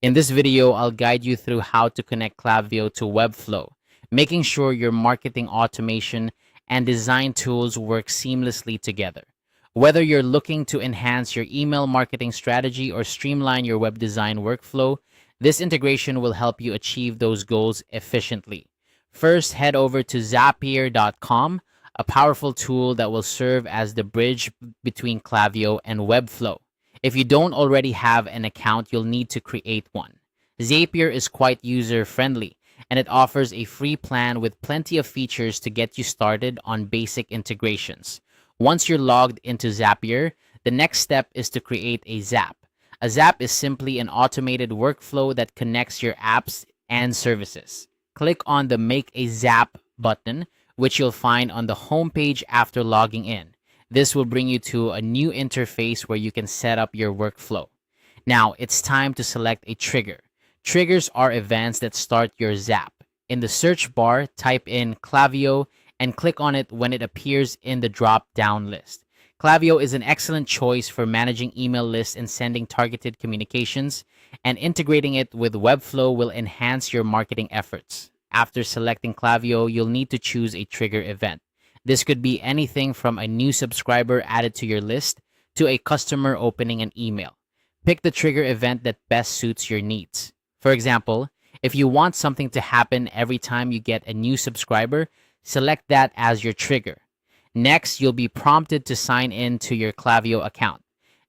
In this video, I'll guide you through how to connect Klaviyo to Webflow, making sure your marketing automation and design tools work seamlessly together. Whether you're looking to enhance your email marketing strategy or streamline your web design workflow, this integration will help you achieve those goals efficiently. First, head over to Zapier.com, a powerful tool that will serve as the bridge between Klaviyo and Webflow. If you don't already have an account, you'll need to create one. Zapier is quite user-friendly, and it offers a free plan with plenty of features to get you started on basic integrations. Once you're logged into Zapier, the next step is to create a Zap. A Zap is simply an automated workflow that connects your apps and services. Click on the Make a Zap button, which you'll find on the homepage after logging in. This will bring you to a new interface where you can set up your workflow. Now, it's time to select a trigger. Triggers are events that start your Zap. In the search bar, type in Klaviyo and click on it when it appears in the drop-down list. Klaviyo is an excellent choice for managing email lists and sending targeted communications, and integrating it with Webflow will enhance your marketing efforts. After selecting Klaviyo, you'll need to choose a trigger event. This could be anything from a new subscriber added to your list to a customer opening an email. Pick the trigger event that best suits your needs. For example, if you want something to happen every time you get a new subscriber, select that as your trigger. Next, you'll be prompted to sign in to your Klaviyo account.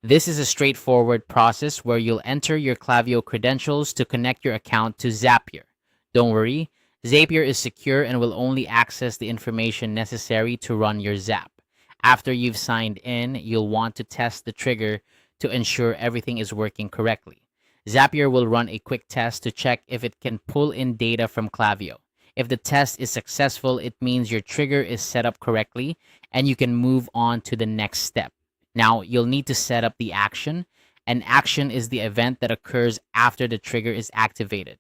This is a straightforward process where you'll enter your Klaviyo credentials to connect your account to Zapier. Don't worry, Zapier is secure and will only access the information necessary to run your Zap. After you've signed in, you'll want to test the trigger to ensure everything is working correctly. Zapier will run a quick test to check if it can pull in data from Klaviyo. If the test is successful, it means your trigger is set up correctly and you can move on to the next step. Now, you'll need to set up the action. An action is the event that occurs after the trigger is activated.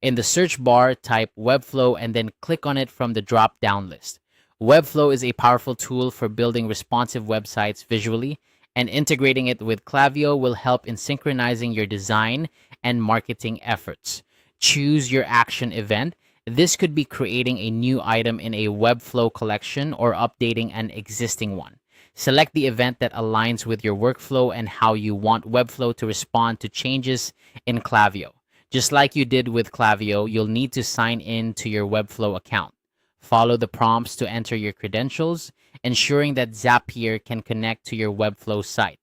In the search bar, type Webflow and then click on it from the drop-down list. Webflow is a powerful tool for building responsive websites visually, and integrating it with Klaviyo will help in synchronizing your design and marketing efforts. Choose your action event. This could be creating a new item in a Webflow collection or updating an existing one. Select the event that aligns with your workflow and how you want Webflow to respond to changes in Klaviyo. Just like you did with Klaviyo, you'll need to sign in to your Webflow account. Follow the prompts to enter your credentials, ensuring that Zapier can connect to your Webflow site.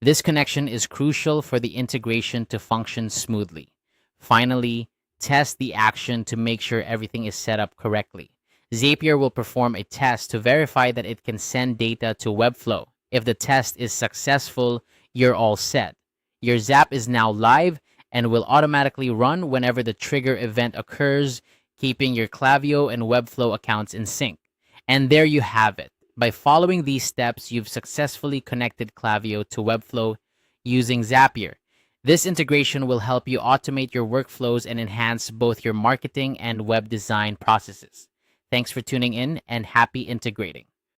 This connection is crucial for the integration to function smoothly. Finally, test the action to make sure everything is set up correctly. Zapier will perform a test to verify that it can send data to Webflow. If the test is successful, you're all set. Your Zap is now live and will automatically run whenever the trigger event occurs, keeping your Klaviyo and Webflow accounts in sync. And there you have it. By following these steps, you've successfully connected Klaviyo to Webflow using Zapier. This integration will help you automate your workflows and enhance both your marketing and web design processes. Thanks for tuning in and happy integrating.